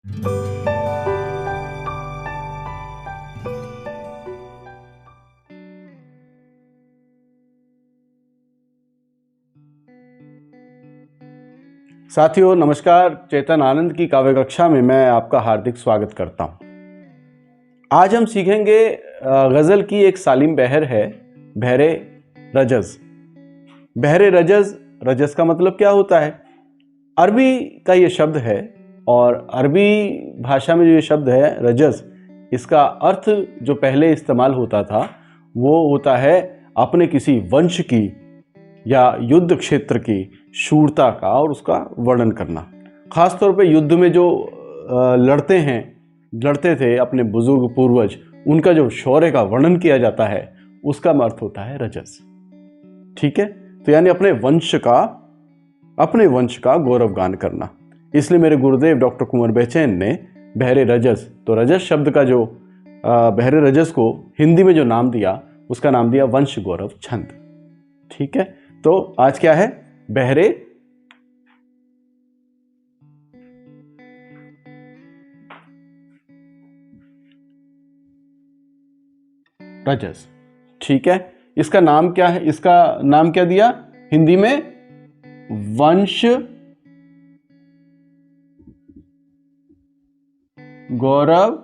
साथियों नमस्कार। चेतन आनंद की काव्य कक्षा में मैं आपका हार्दिक स्वागत करता हूं। आज हम सीखेंगे गज़ल की एक सालिम बहर है, बहरे रजज़। बहरे रजज़, रजज़ का मतलब क्या होता है? अरबी का ये शब्द है और अरबी भाषा में जो ये शब्द है रजज़, इसका अर्थ जो पहले इस्तेमाल होता था वो होता है अपने किसी वंश की या युद्ध क्षेत्र की शूरता का और उसका वर्णन करना। खासतौर पे युद्ध में जो लड़ते थे अपने बुजुर्ग पूर्वज, उनका जो शौर्य का वर्णन किया जाता है उसका अर्थ होता है रजस। ठीक है, तो यानी अपने वंश का गौरवगान करना। इसलिए मेरे गुरुदेव डॉक्टर कुंवर बेचैन ने बहरे रजस, तो रजस शब्द का जो बहरे रजस को हिंदी में जो नाम दिया उसका नाम दिया वंश गौरव छंद। ठीक है, तो आज क्या है? बहरे रजस। ठीक है, इसका नाम क्या है? इसका नाम क्या दिया हिंदी में? वंश गौरव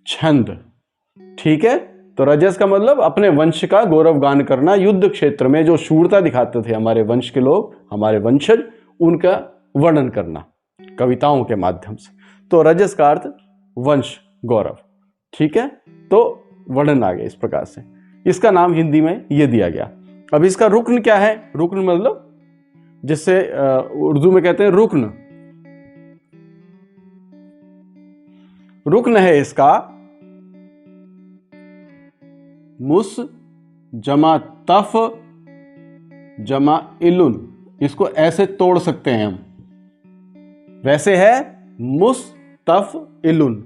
छंद। ठीक है, तो रजस का मतलब अपने वंश का गौरवगान करना, युद्ध क्षेत्र में जो शूरता दिखाते थे हमारे वंश के लोग, हमारे वंशज, उनका वर्णन करना कविताओं के माध्यम से। तो रजस का अर्थ वंश गौरव। ठीक है, तो वर्णन आ गया इस प्रकार से। इसका नाम हिंदी में यह दिया गया। अब इसका रुक्न क्या है? रुक्न मतलब जिससे उर्दू में कहते हैं रुक्न। रुक्न है इसका मुस जमा तफ जमा इलुन। इसको ऐसे तोड़ सकते हैं हम, वैसे है मुस्तफ इलुन,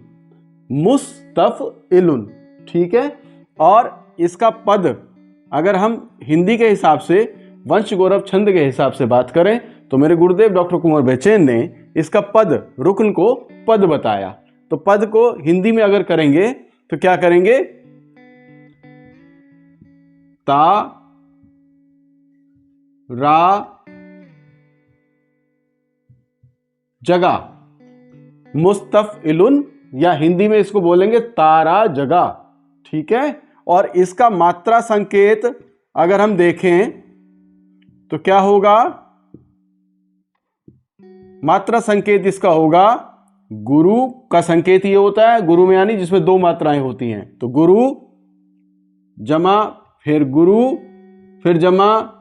मुस्तफ इलुन। ठीक है, और इसका पद अगर हम हिंदी के हिसाब से वंश गौरव छंद के हिसाब से बात करें तो मेरे गुरुदेव डॉक्टर कुंवर बेचैन ने इसका पद, रुकन को पद बताया। तो पद को हिंदी में अगर करेंगे तो क्या करेंगे? ता रा जगा, मुस्तफ इलुन, या हिंदी में इसको बोलेंगे तारा जगा। ठीक है, और इसका मात्रा संकेत अगर हम देखें तो क्या होगा? मात्रा संकेत इसका होगा गुरु का संकेत ये होता है, गुरु में यानी जिसमें दो मात्राएं होती हैं। तो गुरु जमा फिर गुरु फिर जमा,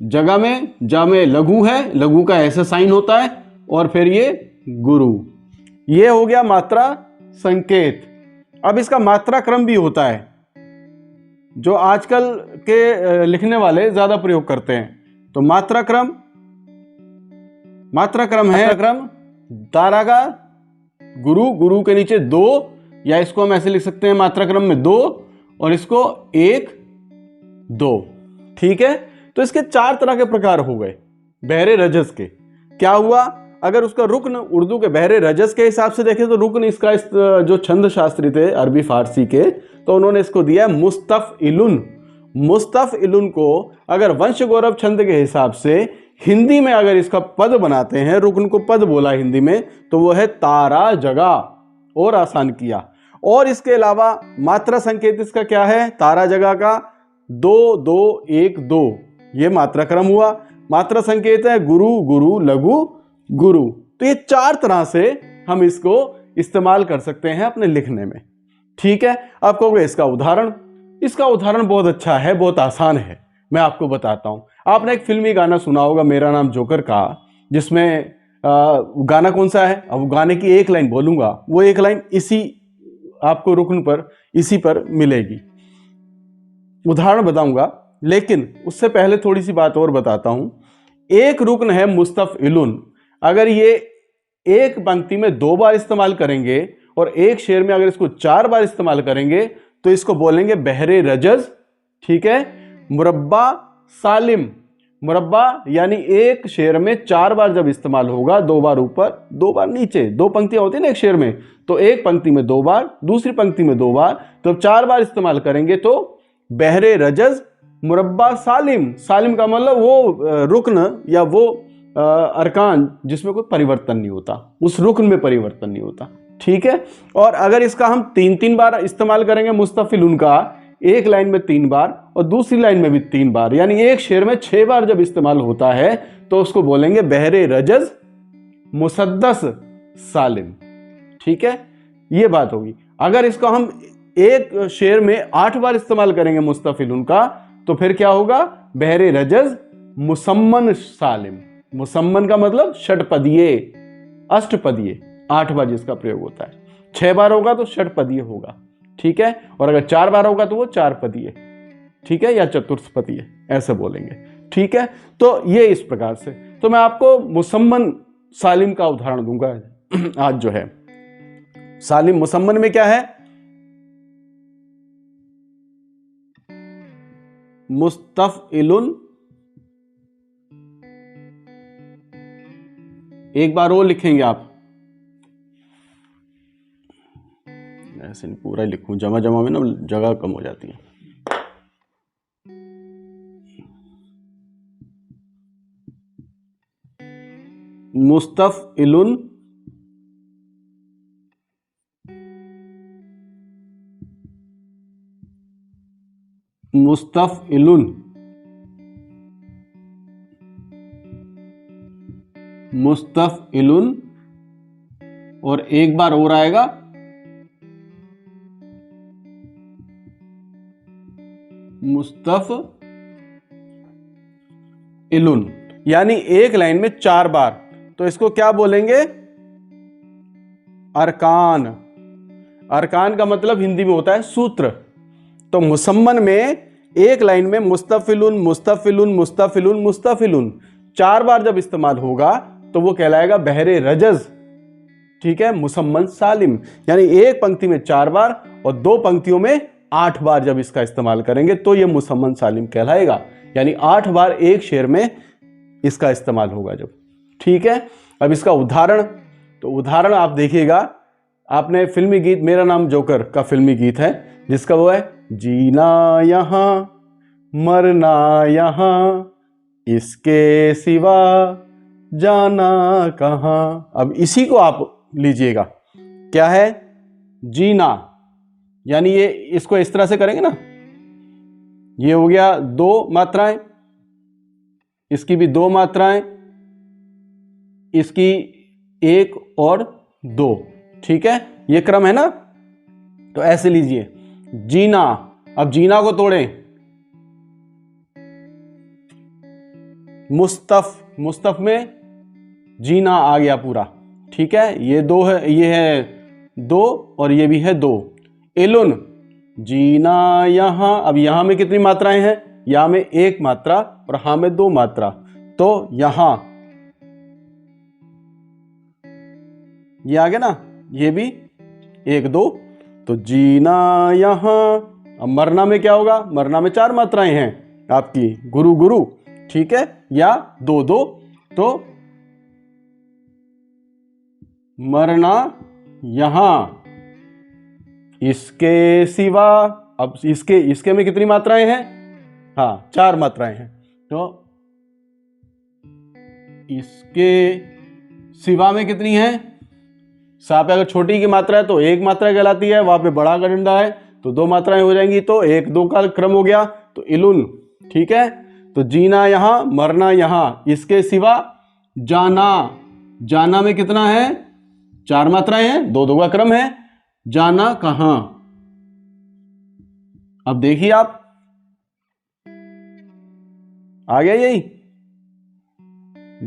जगह में जा में लघु है, लघु का ऐसा साइन होता है, और फिर ये गुरु। ये हो गया मात्रा संकेत। अब इसका मात्रा क्रम भी होता है जो आजकल के लिखने वाले ज्यादा प्रयोग करते हैं। तो मात्रा क्रम है तारा का गुरु, गुरु के नीचे दो, या इसको हम ऐसे लिख सकते हैं मात्रा क्रम में दो, और इसको एक दो। ठीक है, तो इसके चार तरह के प्रकार हो गए बहरे रजस के। क्या हुआ? अगर उसका रुक्न उर्दू के बहरे रजस के हिसाब से देखें तो रुक्न इसका जो छंद शास्त्री थे अरबी फारसी के, तो उन्होंने इसको दिया मुस्तफ इलुन। मुस्तफ इलुन को अगर वंश गौरव छंद के हिसाब से हिंदी में अगर इसका पद बनाते हैं, रुक्न को पद बोला हिंदी में, तो वो है तारा जगा, और आसान किया। और इसके अलावा मात्रा संकेत इसका क्या है? तारा जगा का दो दो एक दो, ये मात्रा क्रम हुआ। मात्रा संकेत है गुरु गुरु लघु गुरु। तो ये चार तरह से हम इसको इस्तेमाल कर सकते हैं अपने लिखने में। ठीक है, आप कहोगे इसका उदाहरण बहुत अच्छा है, बहुत आसान है, मैं आपको बताता हूं। आपने एक फिल्मी गाना सुना होगा मेरा नाम जोकर का, जिसमें गाना कौन सा है? अब गाने की एक लाइन बोलूंगा, वो एक लाइन इसी आपको रुकन पर इसी पर मिलेगी। उदाहरण बताऊंगा, लेकिन उससे पहले थोड़ी सी बात और बताता हूं। एक रुकन है मुस्तफ इलुन, अगर ये एक पंक्ति में दो बार इस्तेमाल करेंगे और एक शेर में अगर इसको चार बार इस्तेमाल करेंगे तो इसको बोलेंगे बहरे रजज। ठीक है, मुरब्बा सालिम। मुरब्बा यानी एक शेर में 4 बार जब इस्तेमाल होगा, 2 बार ऊपर 2 बार नीचे, 2 पंक्तियां होती है ना एक शेर में, तो एक पंक्ति में 2 बार, दूसरी पंक्ति में 2 बार, तो 4 बार इस्तेमाल करेंगे तो बहरे रजज मुरब्बा सालिम। सालिम का मतलब वो रुकन या वो अरकान जिसमें कोई परिवर्तन नहीं होता, उस रुकन में परिवर्तन नहीं होता। ठीक है। और अगर इसका हम 3-3 बार इस्तेमाल करेंगे मुस्तफिलुन का, एक लाइन में 3 बार और दूसरी लाइन में भी 3 बार, यानी एक शेर में 6 बार जब इस्तेमाल होता है तो उसको बोलेंगे बहरे रजज मुसद्दस सालिम। ठीक है, ये बात होगी। अगर इसको हम एक शेर में 8 बार इस्तेमाल करेंगे मुस्तफिलुन का, तो फिर क्या होगा, बहरे रजज मुसम्मन सालिम। मुसम्मन का मतलब षटपदीय, अष्टपदीय, 8 बार जिसका प्रयोग होता है। 6 बार होगा तो षटपदीय होगा। ठीक है, और अगर 4 बार होगा तो वो 4 पदीय, ठीक है, या चतुर्थपदीय, ऐसे बोलेंगे। ठीक है, तो ये इस प्रकार से। तो मैं आपको मुसम्मन सालिम का उदाहरण दूंगा आज जो है। सालिम मुसम्मन में क्या है, मुस्तफइलुन, एक बार वो लिखेंगे आप, ऐसे नहीं पूरा ही लिखूं, जमा जमा में ना जगह कम हो जाती है। मुस्तफइलुन मुस्तफइलुन मुस्तफइलुन, और एक बार और आएगा मुस्तफइलुन, यानी एक लाइन में 4 बार। तो इसको क्या बोलेंगे, अरकान। अरकान का मतलब हिंदी में होता है सूत्र। तो मुसम्मन में एक लाइन में मुस्तफिलुन मुस्तफिलुन मुस्तफिलुन मुस्तफिलुन 4 बार जब इस्तेमाल होगा तो वो कहलाएगा बहरे रजज। ठीक है, मुसम्मन सालिम, यानी एक पंक्ति में 4 बार और 2 पंक्तियों में 8 बार जब इसका इस्तेमाल करेंगे तो ये मुसम्मन सालिम कहलाएगा, यानी 8 बार एक शेर में इसका इस्तेमाल होगा जब। ठीक है, अब इसका उदाहरण, तो उदाहरण आप देखिएगा, आपने फिल्मी गीत मेरा नाम जोकर का फिल्मी गीत है जिसका वो है, जीना यहां मरना यहां इसके सिवा जाना कहां। अब इसी को आप लीजिएगा, क्या है, जीना, यानी ये इसको इस तरह से करेंगे ना, ये हो गया 2 मात्राएं, इसकी भी 2 मात्राएं, इसकी 1 और 2। ठीक है, ये क्रम है ना, तो ऐसे लीजिए जीना। अब जीना को तोड़ें, मुस्तफ में जीना आ गया पूरा। ठीक है, ये 2 है, ये है 2 और ये भी है 2। इलुन, जीना यहां, अब यहां में कितनी मात्राएं हैं, यहां में 1 मात्रा और हां में 2 मात्रा, तो यहां ये आ गया ना, ये भी 1 2, तो जीना यहां। अब मरना में क्या होगा, मरना में 4 मात्राएं हैं आपकी, गुरु गुरु, ठीक है, या 2 2, तो मरना यहां इसके सिवा। अब इसके में कितनी मात्राएं हैं, हाँ 4 मात्राएं हैं, तो इसके सिवा में कितनी है, सा पे अगर छोटी की मात्रा है तो 1 मात्रा कहलाती है, वहां पे बड़ा का डंडा है तो 2 मात्राएं हो जाएंगी, तो 1 2 का क्रम हो गया, तो इलुन। ठीक है, तो जीना यहां मरना यहां इसके सिवा जाना, जाना में कितना है, 4 मात्राएं हैं, 2 2 का क्रम है, जाना कहां। अब देखिए आप, आ गया यही,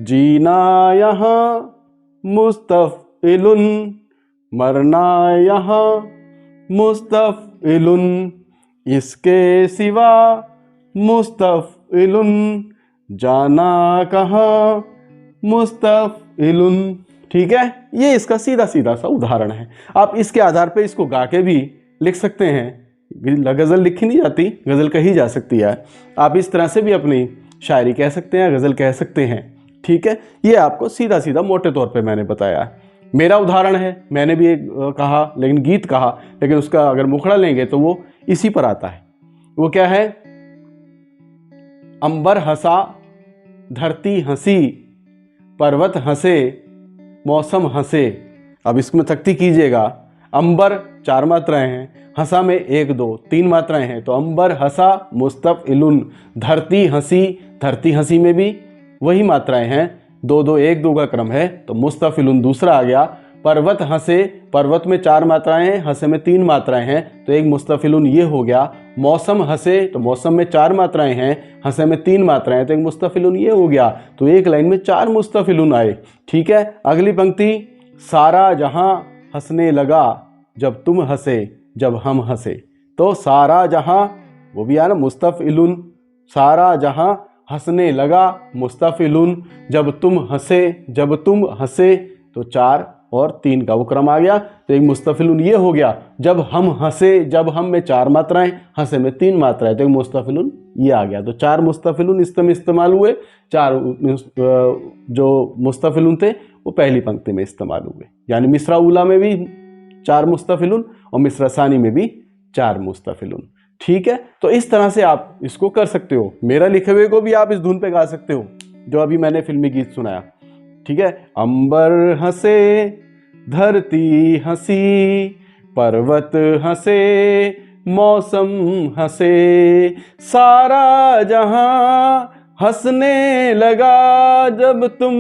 जीना यहां मुस्तफइलुन मरना यहां मुस्तफइलुन इसके सिवा मुस्तफइलुन जाना कहां मुस्तफइलुन। ठीक है, ये इसका सीधा सीधा सा उदाहरण है। आप इसके आधार पे इसको गा के भी लिख सकते हैं, गजल लिखी नहीं जाती, गजल कही जा सकती है। आप इस तरह से भी अपनी शायरी कह सकते हैं, गज़ल कह सकते हैं। ठीक है, ये आपको सीधा सीधा मोटे तौर पे मैंने बताया। मेरा उदाहरण है, मैंने भी एक कहा लेकिन गीत कहा, लेकिन उसका अगर मुखड़ा लेंगे तो वो इसी पर आता है। वो क्या है? अंबर हंसा, धरती हंसी, पर्वत हंसे, मौसम हंसे। अब इसमें तख्ती कीजिएगा। अंबर 4 मात्राएं हैं, हंसा में 1 2 3 मात्राएं हैं, तो अंबर हंसा मुस्तफ़िलुन। धरती हंसी, धरती हंसी में भी वही मात्राएं हैं, 2 2 1 2 का क्रम है, तो मुस्तफ़िलुन दूसरा आ गया। पर्वत हंसे, पर्वत में 4 मात्राएं हैं, हंसे में 3 मात्राएं हैं, तो एक मुस्तफ़िलुन ये हो गया। मौसम हंसे, तो मौसम में 4 मात्राएं हैं, हंसे में 3 मात्राएं, तो एक मुस्तफ़िलुन ये हो गया। तो एक लाइन में 4 मुस्तफ़िलुन आए। ठीक है, अगली पंक्ति, सारा जहां हंसने लगा जब तुम हंसे, जब हम हंसे। तो सारा जहां, वो भी आया ना मुस्तफ़िलुन। सारा जहां हंसने लगा मुस्तफ़िलुन, जब तुम हंसे, जब तुम हंसे, तो 4 और 3 का वो क्रम आ गया। तो एक मुस्तफ़िलुन ये हो गया। जब हम हंसे, जब हम में 4 मात्राएं, हंसे में 3 मात्राएं, तो एक मुस्तफ़िलुन ये आ गया। तो 4 मुस्तफ़िलुन इसमें इस्तेमाल हुए। 4 जो मुस्तफ़िलुन थे वो पहली पंक्ति में इस्तेमाल हुए, यानी मिसरा उला में भी 4 मुस्तफ़िलुन और मिसरा सानी में भी 4 मुस्तफ़िलुन। ठीक है, तो इस तरह से आप इसको कर सकते हो। मेरा लिखे हुए को भी आप इस धुन पे गा सकते हो जो अभी मैंने फिल्मी गीत सुनाया। ठीक है, अंबर हंसे, धरती हंसी, पर्वत हंसे, मौसम हंसे, सारा जहां हंसने लगा जब तुम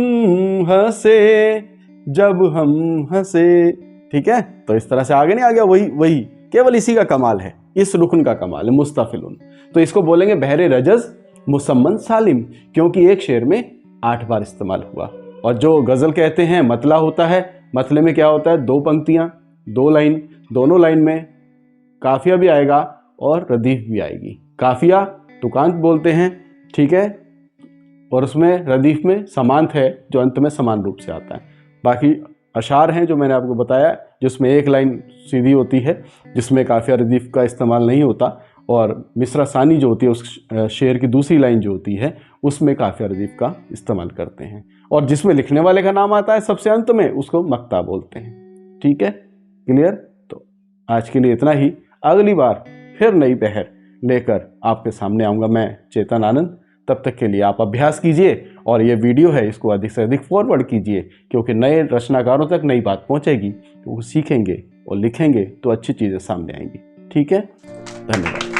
हंसे, जब हम हंसे। ठीक है, तो इस तरह से आगे नहीं आ गया। वही केवल इसी का कमाल है, इस रुकन का कमाल है, मुस्तफ़िलुन। तो इसको बोलेंगे बहरे रजज़ मुसम्मन सालिम, क्योंकि एक शेर में 8 बार इस्तेमाल हुआ। और जो गज़ल कहते हैं मतला होता है। मतले में क्या होता है? 2 पंक्तियां, 2 लाइन, दोनों लाइन में काफिया भी आएगा और रदीफ भी आएगी। काफिया तुकांत बोलते हैं, ठीक है, और उसमें रदीफ में समांत है जो अंत में समान रूप से आता है। बाकी अशार हैं जो मैंने आपको बताया, जिसमें एक लाइन सीधी होती है, जिसमें काफिया रदीफ का इस्तेमाल नहीं होता, और मिसरा सानी जो होती है उस शेर की दूसरी लाइन जो होती है उसमें काफिया रदीफ का इस्तेमाल करते हैं। और जिसमें लिखने वाले का नाम आता है सबसे अंत में, उसको मक्ता बोलते हैं। ठीक है, क्लियर? तो आज के लिए इतना ही। अगली बार फिर नई बहर लेकर आपके सामने आऊँगा मैं, चेतन आनंद। तब तक के लिए आप अभ्यास कीजिए, और ये वीडियो है इसको अधिक से अधिक फॉरवर्ड कीजिए, क्योंकि नए रचनाकारों तक नई बात पहुँचेगी तो वो सीखेंगे और लिखेंगे तो अच्छी चीज़ें सामने आएंगी। ठीक है, धन्यवाद।